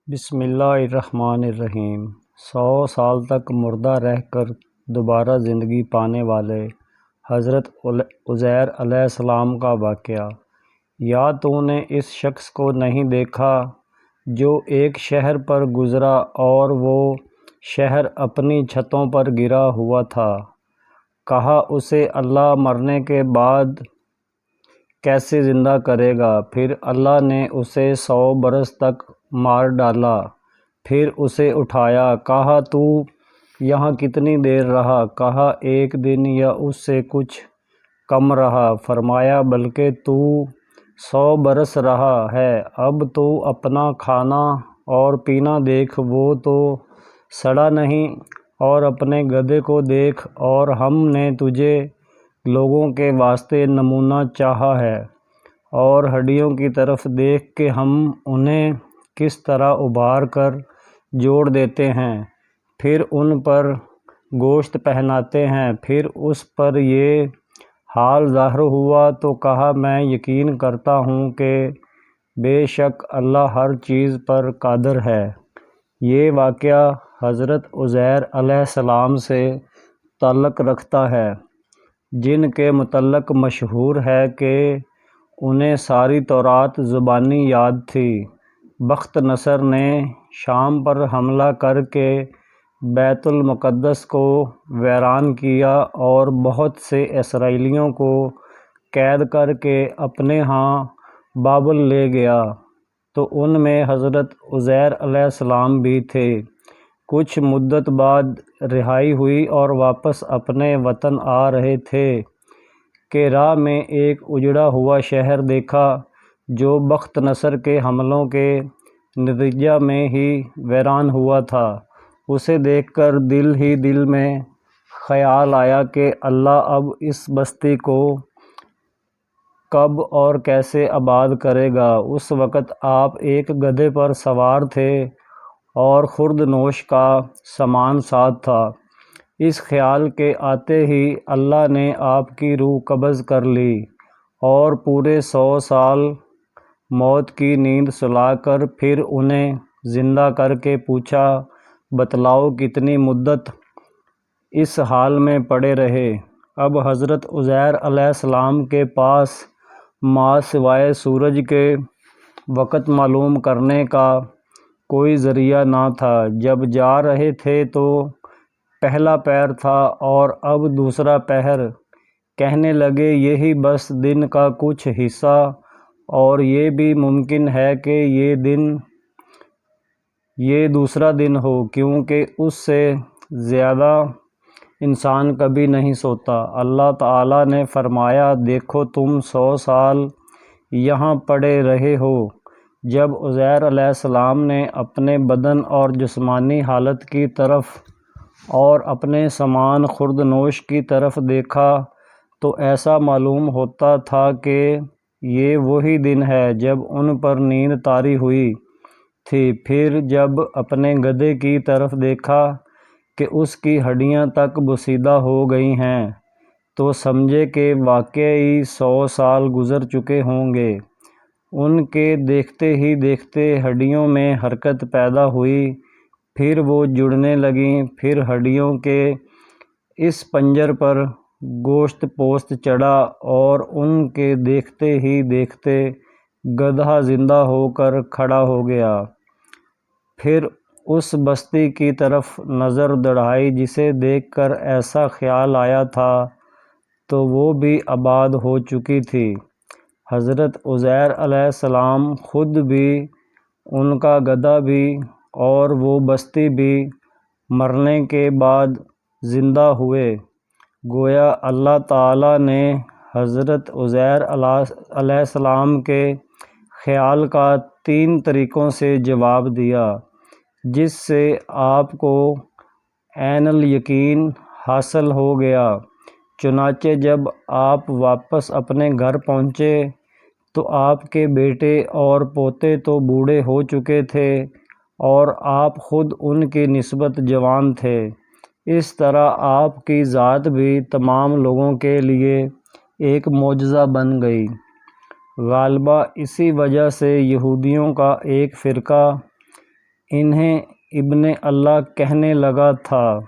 بسم اللہ الرحمن الرحیم۔ 100 سال تک مردہ رہ کر دوبارہ زندگی پانے والے حضرت عزیر علیہ السلام کا واقعہ۔ یا تو نے اس شخص کو نہیں دیکھا جو ایک شہر پر گزرا اور وہ شہر اپنی چھتوں پر گرا ہوا تھا؟ کہا اسے اللہ مرنے کے بعد کیسے زندہ کرے گا؟ پھر اللہ نے اسے 100 برس تک مار ڈالا، پھر اسے اٹھایا۔ کہا تو یہاں کتنی دیر رہا؟ کہا 1 دن یا اس سے کچھ کم رہا۔ فرمایا بلکہ تو 100 برس رہا ہے۔ اب تو اپنا کھانا اور پینا دیکھ، وہ تو سڑا نہیں، اور اپنے گدھے کو دیکھ، اور ہم نے تجھے لوگوں کے واسطے نمونہ چاہا ہے، اور ہڈیوں کی طرف دیکھ کہ ہم انہیں کس طرح ابھار کر جوڑ دیتے ہیں، پھر ان پر گوشت پہناتے ہیں۔ پھر اس پر یہ حال ظاہر ہوا تو کہا میں یقین کرتا ہوں کہ بے شک اللہ ہر چیز پر قادر ہے۔ یہ واقعہ حضرت عزیر علیہ السلام سے تعلق رکھتا ہے، جن کے متعلق مشہور ہے کہ انہیں ساری تورات زبانی یاد تھی۔ بخت نصر نے شام پر حملہ کر کے بیت المقدس کو ویران کیا اور بہت سے اسرائیلیوں کو قید کر کے اپنے ہاں بابل لے گیا، تو ان میں حضرت عزیر علیہ السلام بھی تھے۔ کچھ مدت بعد رہائی ہوئی اور واپس اپنے وطن آ رہے تھے کہ راہ میں ایک اجڑا ہوا شہر دیکھا جو بخت نصر کے حملوں کے نتیجہ میں ہی ویران ہوا تھا۔ اسے دیکھ کر دل ہی دل میں خیال آیا کہ اللہ اب اس بستی کو کب اور کیسے آباد کرے گا۔ اس وقت آپ ایک گدھے پر سوار تھے اور خورد نوش کا سامان ساتھ تھا۔ اس خیال کے آتے ہی اللہ نے آپ کی روح قبض کر لی اور پورے 100 سال موت کی نیند سلا کر پھر انہیں زندہ کر کے پوچھا بتلاؤ کتنی مدت اس حال میں پڑے رہے؟ اب حضرت عزیر علیہ السلام کے پاس ماں سوائے سورج کے وقت معلوم کرنے کا کوئی ذریعہ نہ تھا۔ جب جا رہے تھے تو پہلا پہر تھا اور اب دوسرا پہر۔ کہنے لگے یہی بس دن کا کچھ حصہ، اور یہ بھی ممکن ہے کہ یہ دوسرا دن ہو، کیونکہ اس سے زیادہ انسان کبھی نہیں سوتا۔ اللہ تعالیٰ نے فرمایا دیکھو تم 100 سال یہاں پڑے رہے ہو۔ جب عزیر علیہ السلام نے اپنے بدن اور جسمانی حالت کی طرف اور اپنے سامان خورد نوش کی طرف دیکھا تو ایسا معلوم ہوتا تھا کہ یہ وہی دن ہے جب ان پر نیند طاری ہوئی تھی۔ پھر جب اپنے گدھے کی طرف دیکھا کہ اس کی ہڈیاں تک بوسیدہ ہو گئی ہیں تو سمجھے کہ واقعی 100 سال گزر چکے ہوں گے۔ ان کے دیکھتے ہی دیکھتے ہڈیوں میں حرکت پیدا ہوئی، پھر وہ جڑنے لگیں، پھر ہڈیوں کے اس پنجر پر گوشت پوست چڑھا اور ان کے دیکھتے ہی دیکھتے گدھا زندہ ہو کر کھڑا ہو گیا۔ پھر اس بستی کی طرف نظر دوڑائی جسے دیکھ کر ایسا خیال آیا تھا تو وہ بھی آباد ہو چکی تھی۔ حضرت عزیر علیہ السلام خود بھی، ان کا گدھا بھی اور وہ بستی بھی مرنے کے بعد زندہ ہوئے۔ گویا اللہ تعالیٰ نے حضرت عزیر علیہ السلام کے خیال کا 3 طریقوں سے جواب دیا، جس سے آپ کو عین الیقین حاصل ہو گیا۔ چنانچہ جب آپ واپس اپنے گھر پہنچے تو آپ کے بیٹے اور پوتے تو بوڑھے ہو چکے تھے اور آپ خود ان کی نسبت جوان تھے۔ اس طرح آپ کی ذات بھی تمام لوگوں کے لیے ایک معجزہ بن گئی۔ غالباً اسی وجہ سے یہودیوں کا ایک فرقہ انہیں ابن اللہ کہنے لگا تھا۔